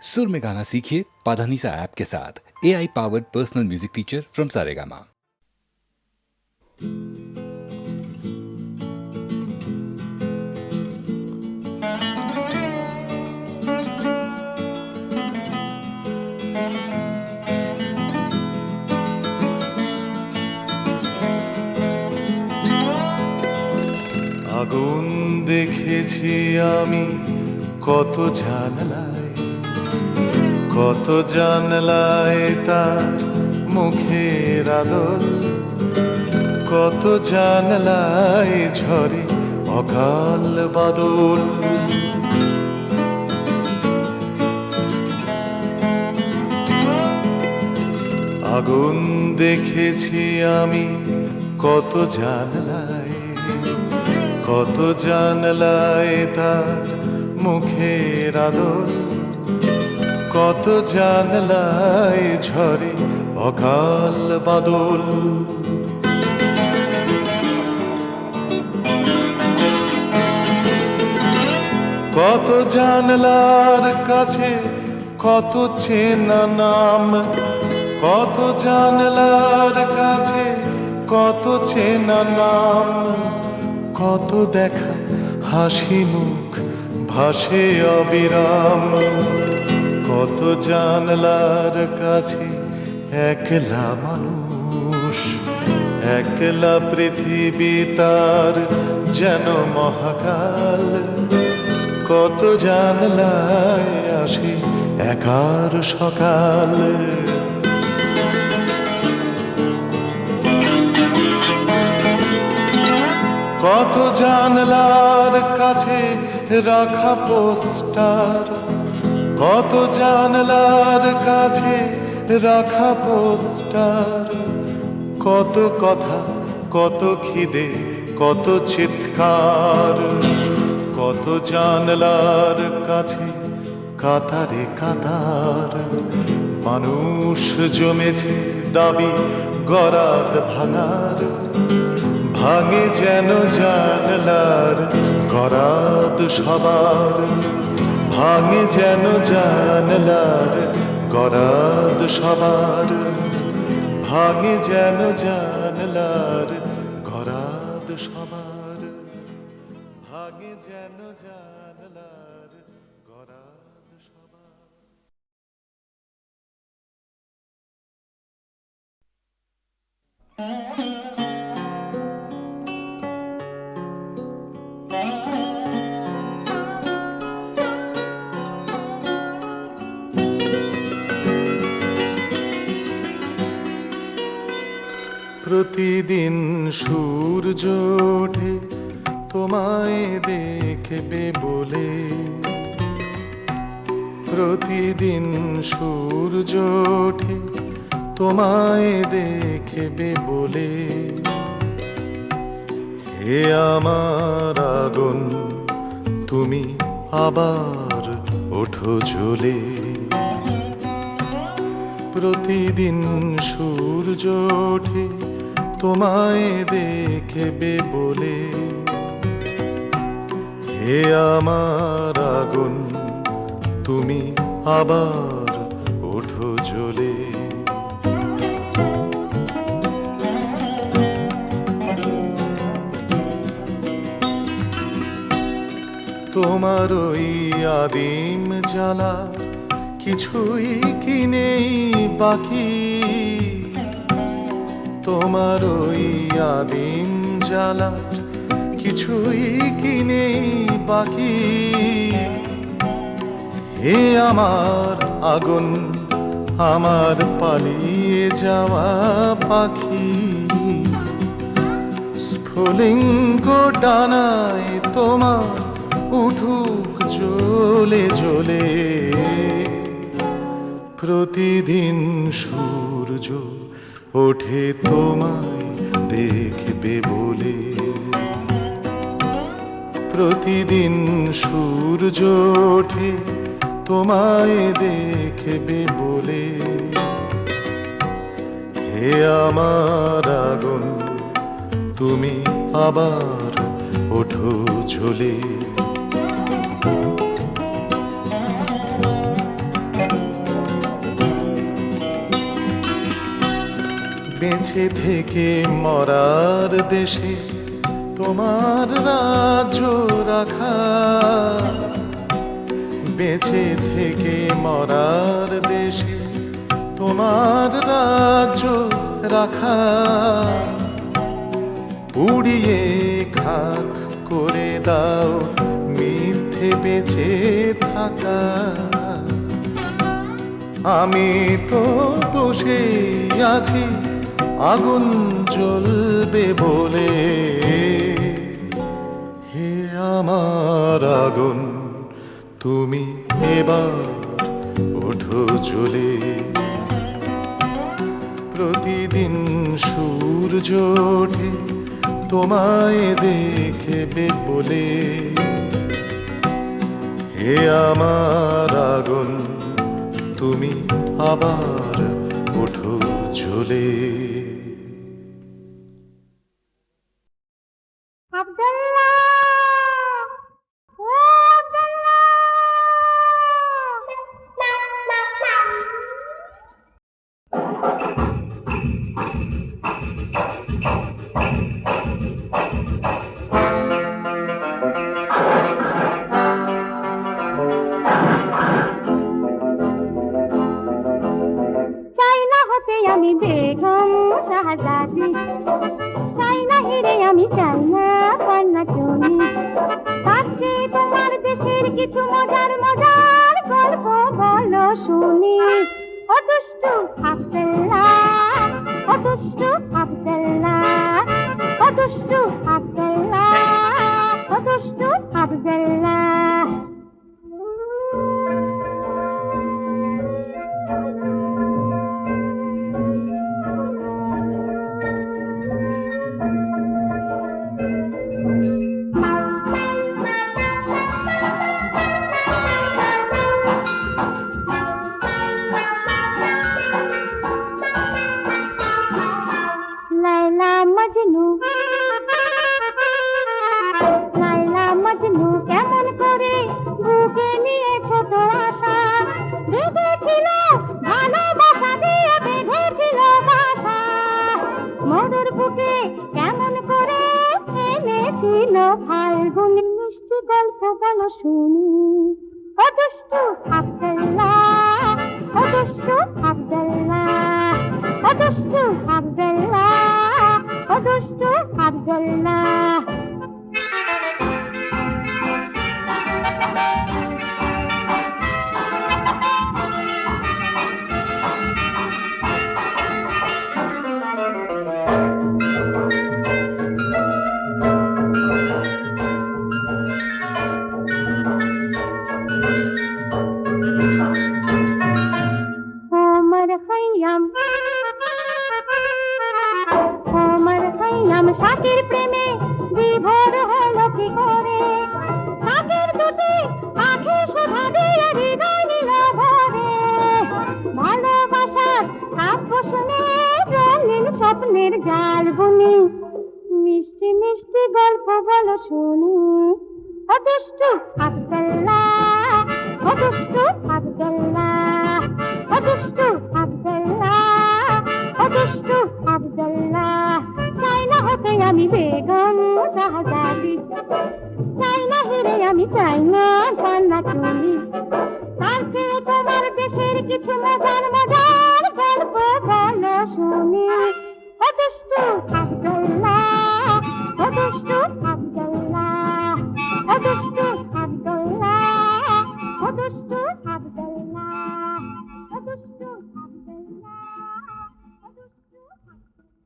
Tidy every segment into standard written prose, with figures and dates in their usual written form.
सुर में गाना सीखिए पाधानीसा ऐप के साथ। AI powered personal music teacher from Saregama. আগুন দেখেছি আমি কত জানলায় তার মুখের আদল, কত জানলায় ঝরে অকাল বাদল। আগুন দেখেছি আমি কত জানলায় তার মুখের আদল, কত জানলায় ঝরে অকাল বাদল। কত জানলার কাছে কত চেনা নাম, কত জানলার কাছে কত চেনা নাম, কত দেখা হাসি মুখ ভাসে অবিরাম। কত জানলার কাছে একলা মানুষ, একলা পৃথিবী তার যেন মহাকাল। কত জানলায় আসে একার সকাল। কত জানলার কাছে রাখা পোস্টার, কত জানলার কাছে রাখা পোস্টার, কত কথা কত খিদে কত চিৎকার। কত জানলার কাছে কাতারে কাতার মানুষ জমেছে দাবি গরাদ ভাঙার। ভাঙে যেন জানলার গরাদ সবার, ভাঙে যেন জানলার গরাদ সবার, ভাঙে যেন জানলার গরাদ সবার, ভাঙে যেন জানলার গরাদ সবার। প্রতিদিন সূর্য ওঠে তোমায় দেখবে বলে, প্রতিদিন সূর্য ওঠে তোমায় দেখবে বলে। হে আমার আগুন তুমি আবার ওঠো জ্বলে। প্রতিদিন সূর্য ওঠে তোমায় দেখবে বলে। হে আমার আগুন তুমি আবার ওঠো জ্বলে। তোমার ওই আদিম জ্বালা কিছুই কি নেই বাকি, তোমার ওই আদিম জ্বালা কিছুই কি নেই বাকি। হে আমার আগুন আমার পালিয়ে যাওয়া পাখি, স্ফুলিঙ্গ ডানায় তোমার উঠুক জ্বলে জ্বলে। প্রতিদিন সূর্য ওঠে তোমায় দেখবে বলে, প্রতিদিন সূর্য ওঠে তোমায় দেখবে বলে। হে আমার আগুন তুমি আবার ওঠো জ্বলে। বেঁচে থেকে মরার দেশে তোমার রাজ্য রাখা, বেঁচে থেকে মরার দেশে তোমার রাজ্য রাখা, পুড়িয়ে খাক করে দাও মিথ্যে বেঁচে থাকা। আমি তো বসেই আছি আগুন জ্বলবে বলে, হে আমার আগুন তুমি এবার ওঠো জ্বলে। প্রতিদিন সূর্য ওঠে তোমায় দেখবে বলে, হে আমার আগুন তুমি আবার ওঠো জ্বলে। আমি বেগম শাহজাদি, চাই না হিরে আমি চাই না পান্না চুনি, তার চেয়ে তোমার দেশের কিছু মজার মজার গল্প বলো শুনি। ও দুষ্টু আব্দুল্লাহ, ও দুষ্টু আব্দুল্লাহ, ও দুষ্টু আব্দুল্লাহ, ও দুষ্টু আব্দুল্লাহ। লাইলা মজনু, লাইলা মজনু কেমন করে বুকে নিয়েছো তো আশা, বেঁধেছিল ভালোবাসা দিয়ে বেঁধেছিল বাসা, মধুর বুকে কেমন করে এনেছিল ফাল্গুনি। মিষ্টি গল্প বলো শুনি। ও দুষ্টু আব্দুল্লাহ, ও দুষ্টু আব্দুল্লাহ, ও দুষ্টু আব্দুল্লাহ, ও দুষ্টু আব্দুল্লাহ। ওমর খৈয়াম, ওমর খৈয়াম শাকের প্রেমে বিভোর হলো কি করে, শাকের দুটি আঁখি শোভা দিয়ে হৃদয় নিল ভরে, ভালোবাসার কাব্য শুনে রঙিন স্বপ্নের জাল বুনি। মিষ্টি মিষ্টি গল্প বলো শুনি। ও দুষ্টু আব্দুল্লাহ, ও দুষ্টু আব্দুল্লাহ, ও দুষ্টু আব্দুল্লাহ, ও দুষ্টু আব্দুল্লাহ। চাই না হতে আমি বেগম শাহজাদি, চাই না হিরে আমি চাই না পান্না চুনি, তার চেয়ে তোমার দেশের কিছু মজার মজার গল্প বলো শুনি। ও দুষ্টু আব্দুল্লাহ, ও দুষ্টু আব্দুল্লাহ, ও দুষ্টু আব্দুল্লাহ, ও দুষ্টু আব্দুল্লাহ, ও দুষ্টু আব্দুল্লাহ, ও দুষ্টু আব্দুল্লাহ।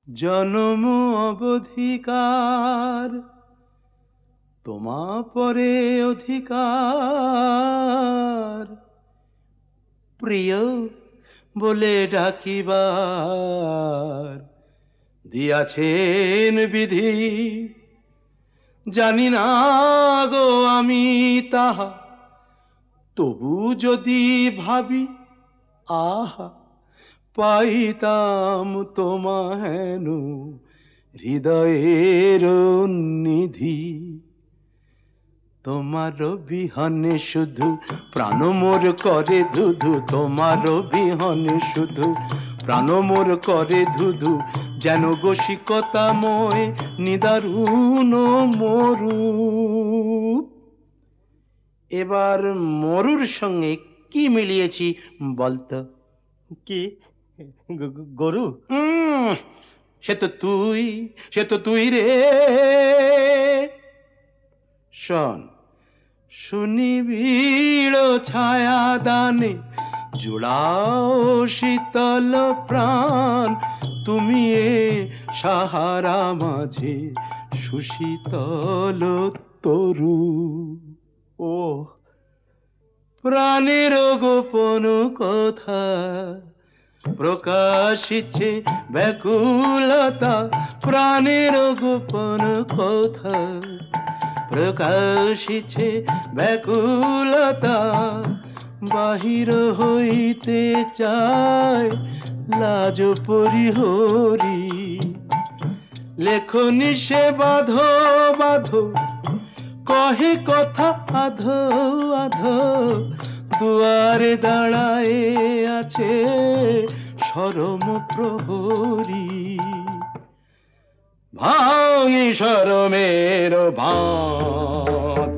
জনম অবধিকার তোমা পরে অধিকার, প্রিয় বলে ডাকিবার দিয়াছেন বিধি, জানি না গো আমি তাহা, তবু যদি ভাবি আহা পাইতাম তোমা হেন হৃদয়ের নিধি। তোমার বিহনে শুধু প্রাণ মোর করে ধুধু, তোমার বিহনে শুধু প্রাণ মোর করে ধুধু, যেন গোশিকতাময় নিদারুণ মরু। এবার মরুর সঙ্গে কি মিলিয়েছি বলতো? কি গরু? সে তো তুই রে। শোন, সুনিবিড় ছায়া দানে জুড়াও শীতল প্রাণ, তুমি এ সাহারা মাঝে সুশীতল তরু। ও প্রাণের গোপন কথা প্রকাশিছে ব্যাকুলতা, প্রাণের গোপন কথা প্রকাশিছে ব্যাকুলতা, বাহির হইতে চায় লাজ পরিহরি, লেখনি সে বাঁধো বাঁধো কহে কথা আধো আধো, দুয়ারে দাঁড়ায় আছে শরম প্রহরী। ভাঙি শরমের বাঁধ,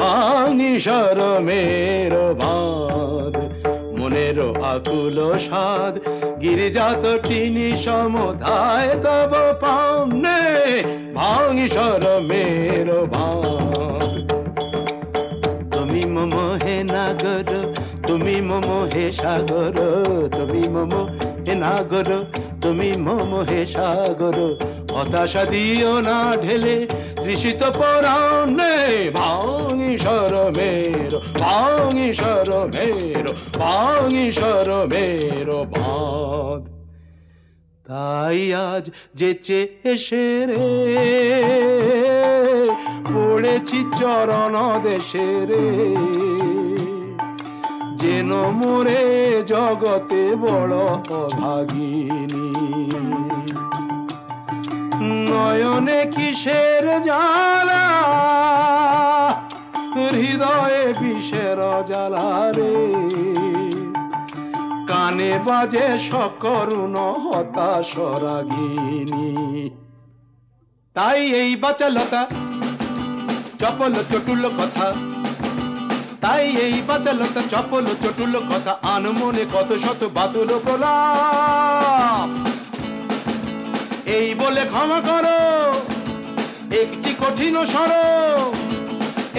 ভাঙি শরমের বাঁধ, মনের আকুল সাধ গিরিজাত টিনি সমধায় তব পাওনে, ভাঙি শরমের বাঁধ। তুমি মম হে নাগর, তুমি মম হে সাগর, তুমি মম হে নাগর, তুমি মম হে সাগর, হতাশা দিও না ঢেলে তৃষিত পরাণে, ভাঙি শরমের, ভাঙি শরমের, ভাঙি শরমের বাঁধ। তাই আজ যেচে এসে রে পড়েছি চরণ দেশে রে, যেন মোরে জগতে বড় অভাগিনী। নয়নে কিসের জ্বালা, হৃদয়ে বিষের জ্বালা রে, কানে বাজে সকরুণ হতাশ রাগিনী। তাই এই বাচালতা চপল চটুল কথা, তাই এই বাচালতা চপল চটুল কথা, আনমনে কত শত বাতুল প্রলাপ। এই বলে ক্ষমা করো একটি কঠিন স্বর,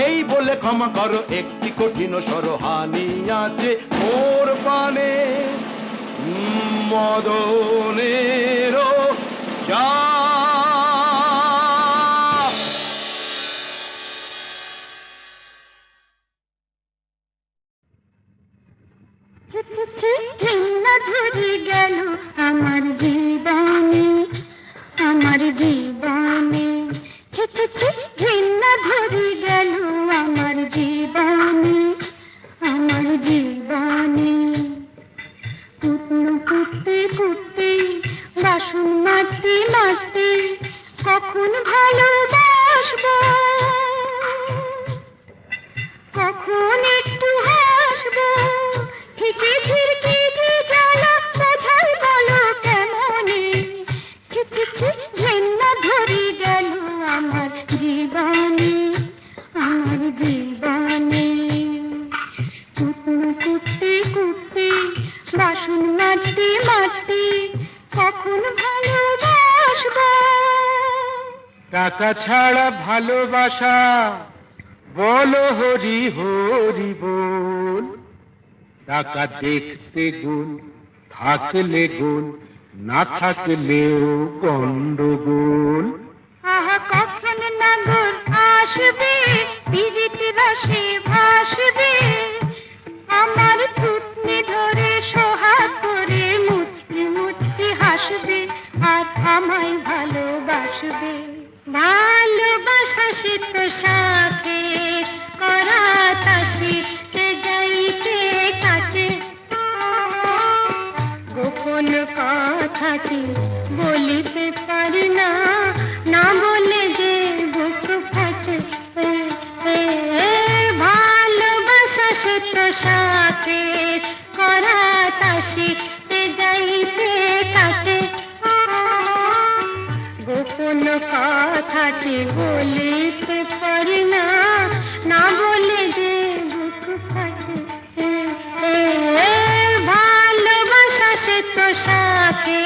এই বলে ক্ষমা করো একটি কঠিন স্বর, হানি আছে মোর পানে মদনের চা। ঘৃণা ধরে গেল আমার জীবনে, আমার জীবনে, ঘৃণা ধরে গেল আমার জীবনে, আমার জীবনে। কুটনো কুটতে কুটতে, বাসন মাজতে মাজতে, কখন ভালোবাসবো, কখন একটু হাসবো, ঠিকই ঝিরকি যে জ্বালা বোঝাই বলো কেমনে। ঘৃণা ধরে গেল আমার জীবনে, আমার জীবনে। কুটনো কুটতে কুটতে, বাসন মাজতে মাজতে, কখন ভালোবাসবো। টাকা ছাড়া ভালোবাসা বলো হরি হরি বল, টাকা দেখতে গুণ, থাকলে গুণ, না থাকলেও গন্ডগোল। আহা কখন নাগর আসবে, পীড়িত রসে ভাসবে, আমার থুতনি ধরে সোহাগ করে মুচকি মুচকি হাসবে, আর আমায় ভালোবাসবে। ভালোবাসা সে তো সাথে করা তাসে, যাইতে কাটে গোপন কথাটি বলিতে পারি না, না বলে যে বুক ফাটে। তো সাথে করা তাসিতে যাইতে কাটে গোপন কথাটি বলিতে পারি না, না বলে যে বুক ফাটে। ভালোবাসা সে তো সাথে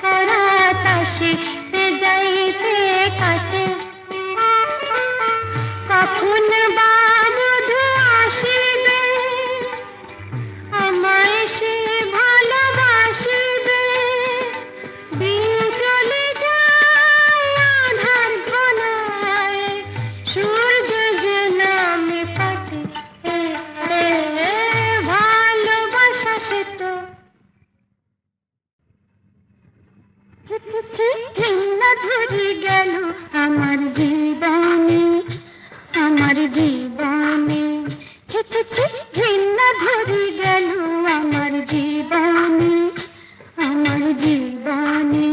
করা তাসিতে যাইতে কাটে কখন বা মধু আসিবে আমায় সে ভালোবাসিবে দিন চলে যায় আধার ঘনায় সূর্য যে নামে কাটে ভালোবাসা সে তো ঘৃণা ধরে গেল আমার জীবনে আমার জীবনে ঘৃণা ধরে গেল আমার জীবনে আমার জীবনে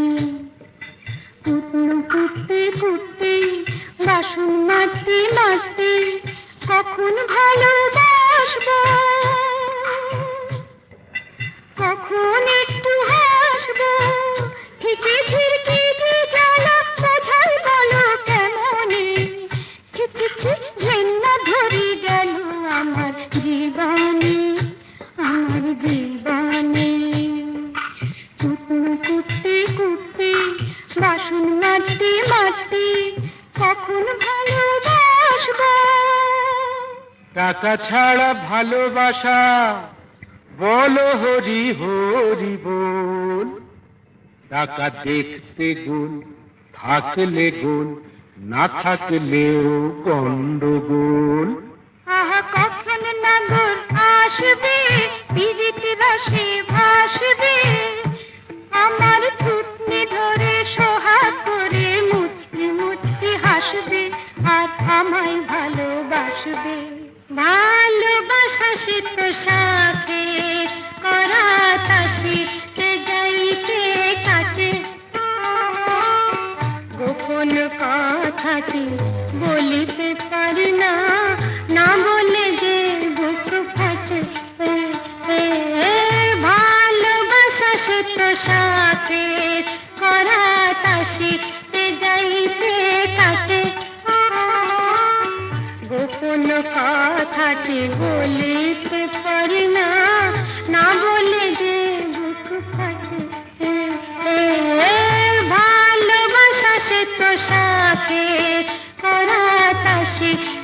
কুটনো কুটতে কুটতে বাসন মাজতে মাজতে কখন ভালোবাসবো কখন একটু হাসবো ঠিকই ঝিরকি জ্বালা বোঝাই বলো কেমনে ঘৃণা ধরে গেল আমার জীবনে আমার জীবনে কুটনো কুটতে কুটতে বাসন মাজতে মাজতে কখন ভালোবাসবো টাকা ছাড়া ভালোবাসা বলো হরি হরি বল। টাকা দেখতে গুণ থাকলে গুণ না থাকলেও গন্ডগোল। আহা কখন নাগর আসবে পীড়িত রসে ভাসবে আমার থুতনি ধরে সোহাগ করে মুচকি মুচকি হাসবে আর আমায় ভালোবাসবে ভালোবাসা সে তো সাথে করা তাসিতে যাইতে কাটে গোপন কথাটি বলিতে পারি না, না বলে যে বুক ফাটে ভালোবাসা সে তো সাথে করা তাসিতে যাইতে কাটে গোপন কথাটি বলিতে পারি না, না বলে যে বুক ফাটে ভালোবাসা সে তো সাথে করা তাসিতে